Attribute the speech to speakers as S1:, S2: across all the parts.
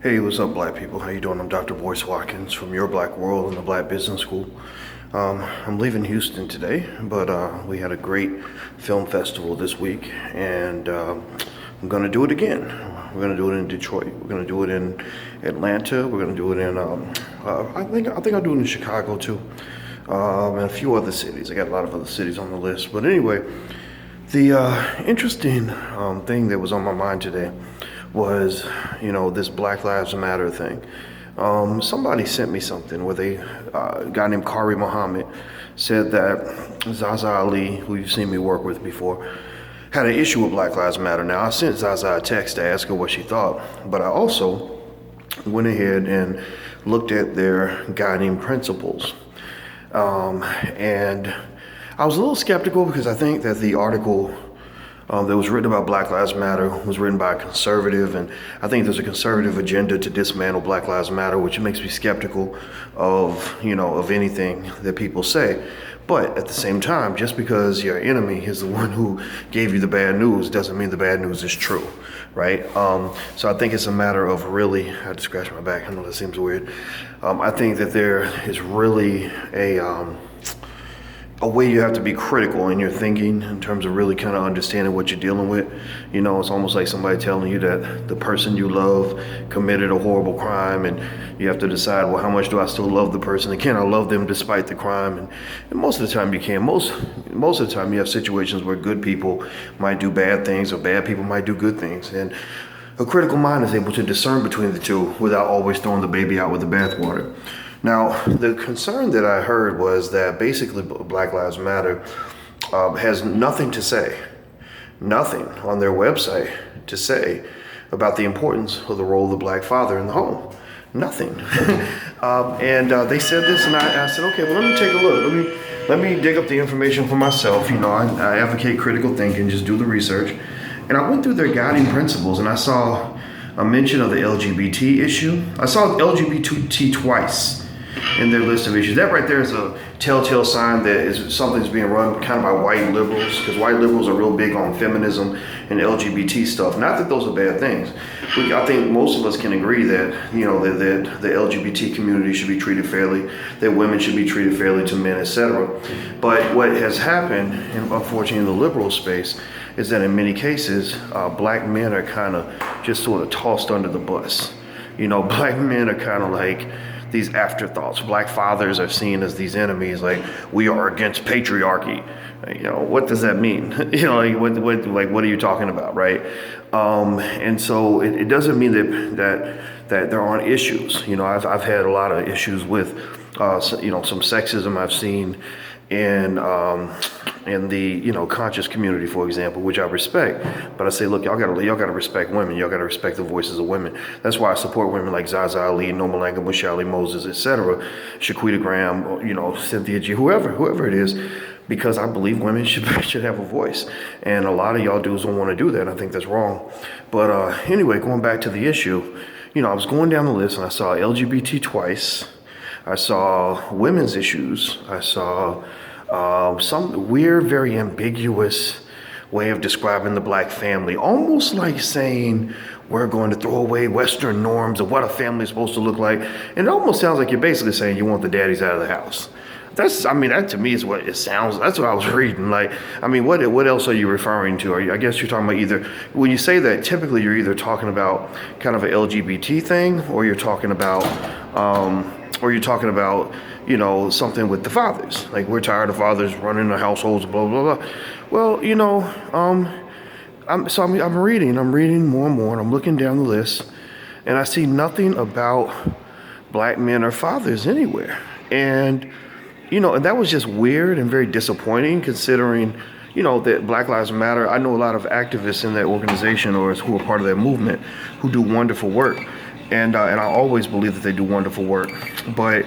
S1: Hey, what's up, black people? How you doing? I'm Dr. Boyce Watkins from Your Black World and the Black Business School. I'm leaving Houston today, but we had a great film festival this week, and I'm gonna do it again. We're gonna do it in Detroit. We're gonna do it in Atlanta. We're gonna do it in I think I'll do it in Chicago too, and a few other cities. I got a lot of other cities on the list, but anyway, the interesting thing that was on my mind today was, this Black Lives Matter thing. Somebody sent me something where a guy named Kari Muhammad said that Zaza Ali, who you've seen me work with before, had an issue with Black Lives Matter. Now, I sent Zaza a text to ask her what she thought, but I also went ahead and looked at their guiding principles. And I was a little skeptical because I think that the article that was written about Black Lives Matter was written by a conservative, and I think there's a conservative agenda to dismantle Black Lives Matter, which makes me skeptical of anything that people say. But at the same time, just because your enemy is the one who gave you the bad news doesn't mean the bad news is true, right? So I think it's a matter of really, I had to scratch my back, I know that seems weird. I think that there is really a way you have to be critical in your thinking in terms of really kind of understanding what you're dealing with. It's almost like somebody telling you that the person you love committed a horrible crime, and you have to decide, well, how much do I still love the person? And can I love them despite the crime? And most of the time you can. Most of the time you have situations where good people might do bad things or bad people might do good things. And a critical mind is able to discern between the two without always throwing the baby out with the bathwater. Now, the concern that I heard was that basically Black Lives Matter has nothing on their website to say about the importance of the role of the black father in the home. Nothing. And they said this, and I said, okay, well, let me take a look. Let me dig up the information for myself. I advocate critical thinking, just do the research. And I went through their guiding principles, and I saw a mention of the LGBT issue. I saw LGBT twice in their list of issues. That right there is a telltale sign that something's being run kind of by white liberals, because white liberals are real big on feminism and LGBT stuff. Not that those are bad things. I think most of us can agree that, that the LGBT community should be treated fairly, that women should be treated fairly to men, etc. But what has happened, and unfortunately in the liberal space, is that in many cases, black men are kind of just sort of tossed under the bus. Black men are kind of like these afterthoughts. Black fathers are seen as these enemies, like we are against patriarchy. What does that mean? What are you talking about, right? And so it doesn't mean that there aren't issues. I've had a lot of issues with some sexism I've seen in the conscious community, for example, which I respect. But I say, look, y'all gotta respect women. Y'all gotta respect the voices of women. That's why I support women like Zaza Ali, Norma Langam, Mushali Moses, etc., Shaquita Graham, Cynthia G, whoever it is, because I believe women should have a voice. And a lot of y'all dudes don't want to do that. I think that's wrong. But anyway, going back to the issue, I was going down the list and I saw LGBT twice. I saw women's issues. I saw some weird, very ambiguous way of describing the black family, almost like saying we're going to throw away Western norms of what a family is supposed to look like. And it almost sounds like you're basically saying you want the daddies out of the house. That to me is what it sounds. That's what I was reading. What else are you referring to? I guess you're talking about either, when you say that, typically you're either talking about kind of an LGBT thing, or you're talking about, something with the fathers. Like, we're tired of fathers running the households, blah, blah, blah. Well, I'm reading more and more, and I'm looking down the list, and I see nothing about black men or fathers anywhere. And, and that was just weird and very disappointing, considering, that Black Lives Matter. I know a lot of activists in that organization, or who are part of that movement, who do wonderful work. And I always believe that they do wonderful work. But,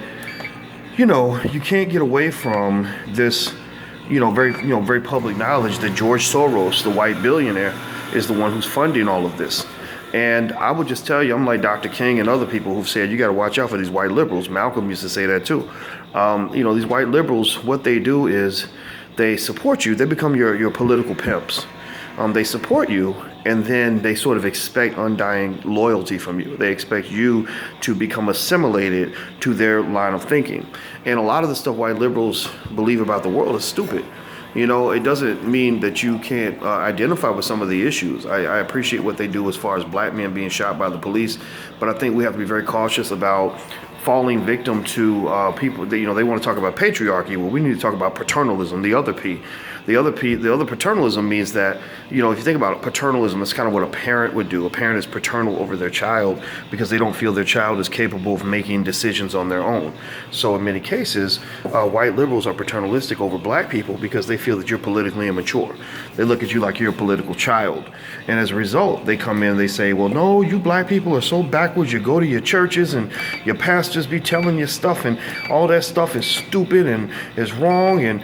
S1: you can't get away from this, very public knowledge that George Soros, the white billionaire, is the one who's funding all of this. And I would just tell you, I'm like Dr. King and other people who've said, you got to watch out for these white liberals. Malcolm used to say that too. These white liberals, what they do is they support you. They become your political pimps. they support you, and then they sort of expect undying loyalty from you. They expect you to become assimilated to their line of thinking. And a lot of the stuff white liberals believe about the world is stupid. You know, it doesn't mean that you can't identify with some of the issues. I appreciate what they do as far as black men being shot by the police, but I think we have to be very cautious about falling victim to people that, you know, they want to talk about patriarchy. Well, we need to talk about paternalism, the other P. The other paternalism means that, you know, if you think about it, paternalism, it's kind of what a parent would do. A parent is paternal over their child because they don't feel their child is capable of making decisions on their own. So in many cases, white liberals are paternalistic over black people because they feel that you're politically immature. They look at you like you're a political child. And as a result, they come in, they say, well, no, you black people are so backwards. You go to your churches and your pastors be telling you stuff, and all that stuff is stupid and is wrong and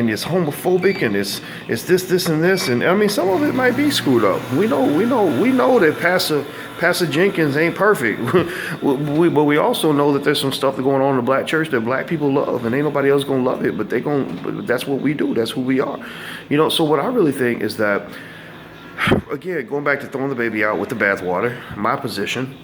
S1: it's homophobic and it's this and this. And I mean, some of it might be screwed up. We know that Pastor Jenkins ain't perfect. But we also know that there's some stuff going on in the black church that black people love, and ain't nobody else gonna love it, but that's what we do. That's who we are. You know, so what I really think is that, again, going back to throwing the baby out with the bathwater, my position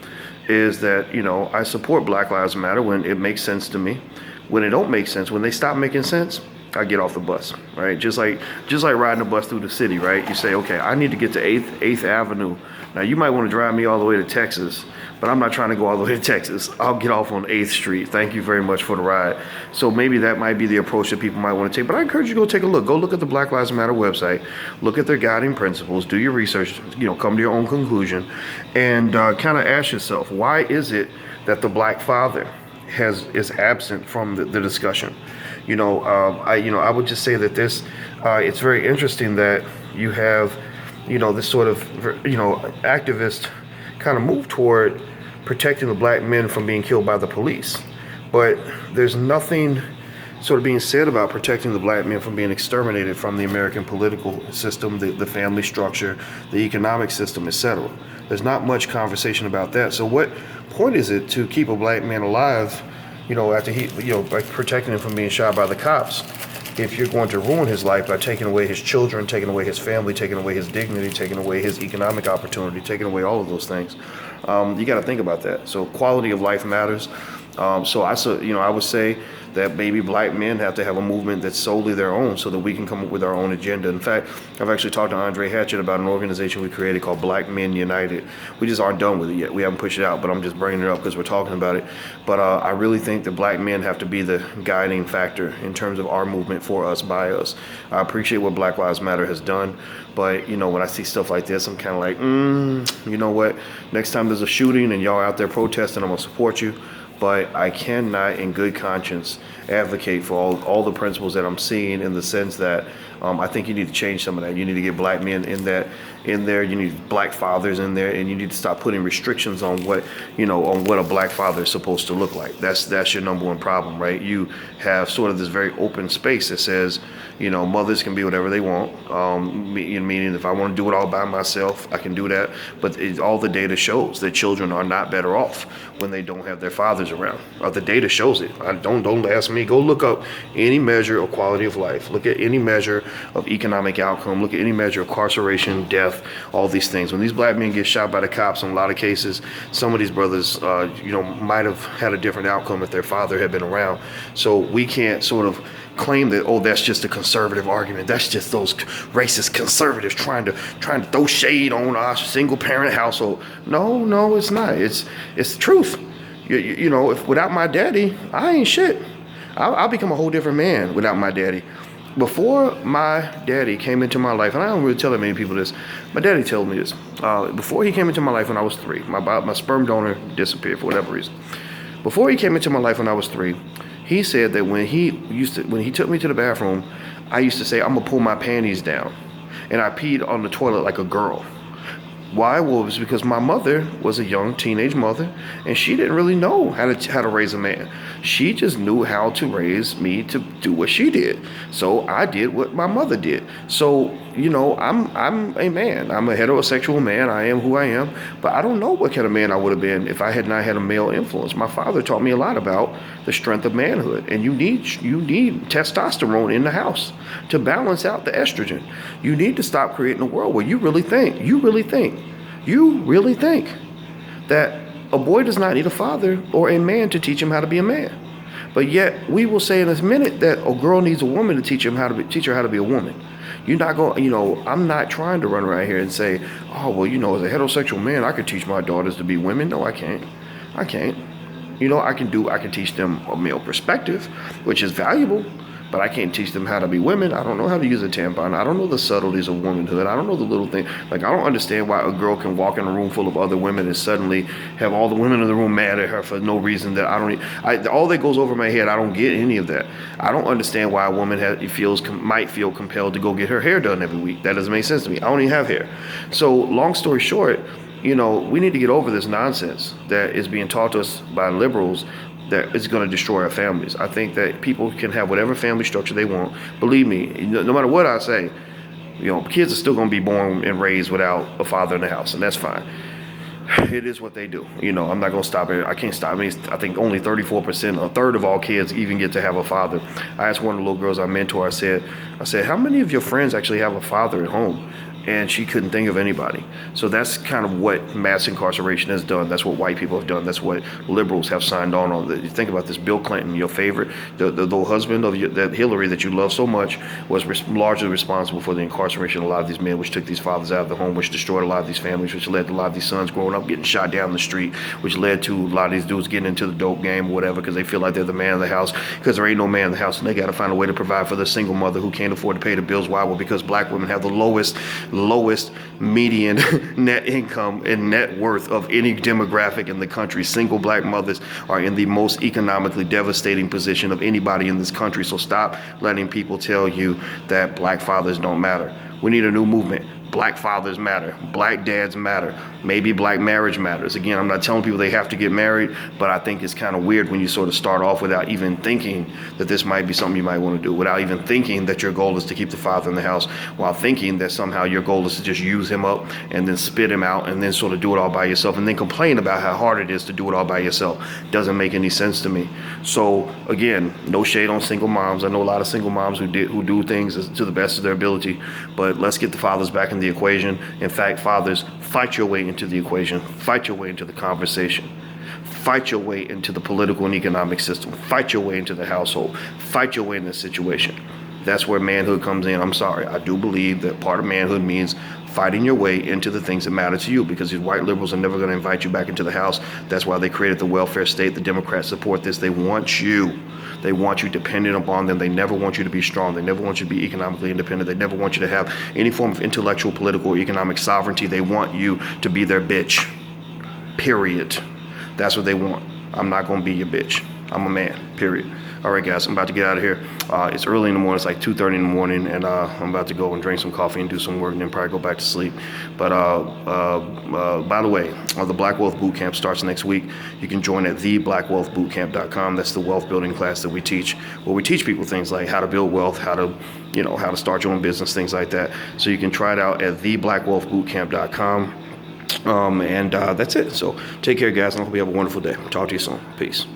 S1: is that, you know, I support Black Lives Matter when it makes sense to me. When it don't make sense, when they stop making sense, I get off the bus, right? Just like riding a bus through the city, right? You say, okay, I need to get to 8th Avenue. Now, you might want to drive me all the way to Texas, but I'm not trying to go all the way to Texas. I'll get off on 8th Street. Thank you very much for the ride. So maybe that might be the approach that people might want to take. But I encourage you to go take a look. Go look at the Black Lives Matter website. Look at their guiding principles. Do your research. You know, come to your own conclusion, and kind of ask yourself, why is it that the black father is absent from the discussion? You know, I would just say that this, it's very interesting that you have, you know, this sort of, you know, activist kind of move toward protecting the black men from being killed by the police. But there's nothing sort of being said about protecting the black men from being exterminated from the American political system, the family structure, the economic system, etc. There's not much conversation about that. So what point is it to keep a black man alive, you know, after he, you know, by protecting him from being shot by the cops, if you're going to ruin his life by taking away his children, taking away his family, taking away his dignity, taking away his economic opportunity, taking away all of those things? You got to think about that. So quality of life matters. I would say that maybe black men have to have a movement that's solely their own so that we can come up with our own agenda. In fact, I've actually talked to Andre Hatchett about an organization we created called Black Men United. We just aren't done with it yet. We haven't pushed it out, but I'm just bringing it up because we're talking about it. But I really think that black men have to be the guiding factor in terms of our movement, for us, by us. I appreciate what Black Lives Matter has done, but, you know, when I see stuff like this, I'm kind of like, you know what? Next time there's a shooting and y'all out there protesting, I'm going to support you. But I cannot, in good conscience, advocate for all the principles that I'm seeing, in the sense that I think you need to change some of that. You need to get black men in there. You need black fathers in there, and you need to stop putting restrictions on what a black father is supposed to look like. That's your number one problem, right? You have sort of this very open space that says, you know, mothers can be whatever they want. Meaning, if I want to do it all by myself, I can do that. But all the data shows that children are not better off when they don't have their fathers around. The data shows it. Don't ask me. Go look up any measure of quality of life. Look at any measure of economic outcome. Look at any measure of incarceration, death, all these things. When these black men get shot by the cops, in a lot of cases, some of these brothers, might have had a different outcome if their father had been around. So we can't sort of claim that, oh, that's just a conservative argument. That's just those racist conservatives trying to throw shade on our single parent household. No, it's not. It's the truth. You know, if without my daddy, I ain't shit. I'll become a whole different man without my daddy. Before my daddy came into my life, and I don't really tell that many people this, my daddy told me this. Before he came into my life when I was 3, my sperm donor disappeared for whatever reason. Before he came into my life when I was 3, he said that when he took me to the bathroom, I used to say, I'm gonna pull my panties down. And I peed on the toilet like a girl. Why? Well, it was because my mother was a young teenage mother, and she didn't really know how to raise a man. She just knew how to raise me to do what she did. So I did what my mother did. So I'm a man. I'm a heterosexual man. I am who I am. But I don't know what kind of man I would have been if I had not had a male influence. My father taught me a lot about the strength of manhood, and you need testosterone in the house to balance out the estrogen. You need to stop creating a world where you really think that a boy does not need a father or a man to teach him how to be a man. But yet we will say in a minute that a girl needs a woman to teach her how to be a woman. You're not going, I'm not trying to run around here and say, oh, well, as a heterosexual man, I could teach my daughters to be women. No, I can't. I can't. I can teach them a male perspective, which is valuable, but I can't teach them how to be women. I don't know how to use a tampon. I don't know the subtleties of womanhood. I don't know the little thing. Like, I don't understand why a girl can walk in a room full of other women and suddenly have all the women in the room mad at her for no reason that all that goes over my head. I don't get any of that. I don't understand why a woman might feel compelled to go get her hair done every week. That doesn't make sense to me. I don't even have hair. So long story short, we need to get over this nonsense that is being taught to us by liberals that is going to destroy our families. I think that people can have whatever family structure they want. Believe me, no matter what I say, kids are still going to be born and raised without a father in the house, and that's fine. It is what they do. I'm not going to stop it. I can't stop it. I think only 34%, a third of all kids even get to have a father. I asked one of the little girls I mentor, I said, how many of your friends actually have a father at home? And she couldn't think of anybody. So that's kind of what mass incarceration has done. That's what white people have done. That's what liberals have signed on. You think about this, Bill Clinton, your favorite, the husband of that Hillary that you love so much, was largely responsible for the incarceration of a lot of these men, which took these fathers out of the home, which destroyed a lot of these families, which led to a lot of these sons growing up getting shot down the street, which led to a lot of these dudes getting into the dope game or whatever because they feel like they're the man of the house because there ain't no man in the house, and they got to find a way to provide for the single mother who can't afford to pay the bills. Why? Well, because black women have the lowest median net income and net worth of any demographic in the country. Single black mothers are in the most economically devastating position of anybody in this country. So stop letting people tell you that black fathers don't matter. We need a new movement. Black fathers matter. Black dads matter. Maybe black marriage matters. Again, I'm not telling people they have to get married, but I think it's kind of weird when you sort of start off without even thinking that this might be something you might want to do, without even thinking that your goal is to keep the father in the house, while thinking that somehow your goal is to just use him up and then spit him out and then sort of do it all by yourself and then complain about how hard it is to do it all by yourself. Doesn't make any sense to me. So again, no shade on single moms. I know a lot of single moms who do things to the best of their ability, but let's get the fathers back in the equation. In fact, fathers, fight your way into the equation. Fight your way into the conversation. Fight your way into the political and economic system. Fight your way into the household. Fight your way in this situation. That's where manhood comes in. I'm sorry. I do believe that part of manhood means fighting your way into the things that matter to you, because these white liberals are never going to invite you back into the house. That's why they created the welfare state. The Democrats support this. They want you. They want you dependent upon them. They never want you to be strong. They never want you to be economically independent. They never want you to have any form of intellectual, political, or economic sovereignty. They want you to be their bitch. Period. That's what they want. I'm not going to be your bitch. I'm a man. Period. All right, guys, I'm about to get out of here. It's early in the morning. It's like 2:30 in the morning, and I'm about to go and drink some coffee and do some work and then probably go back to sleep. But by the way, the Black Wealth Bootcamp starts next week. You can join at theBlackWealthBootcamp.com. That's the wealth building class that we teach, where we teach people things like how to build wealth, how to start your own business, things like that. So you can try it out at theBlackWealthBootcamp.com. And that's it. So take care, guys, and I hope you have a wonderful day. Talk to you soon. Peace.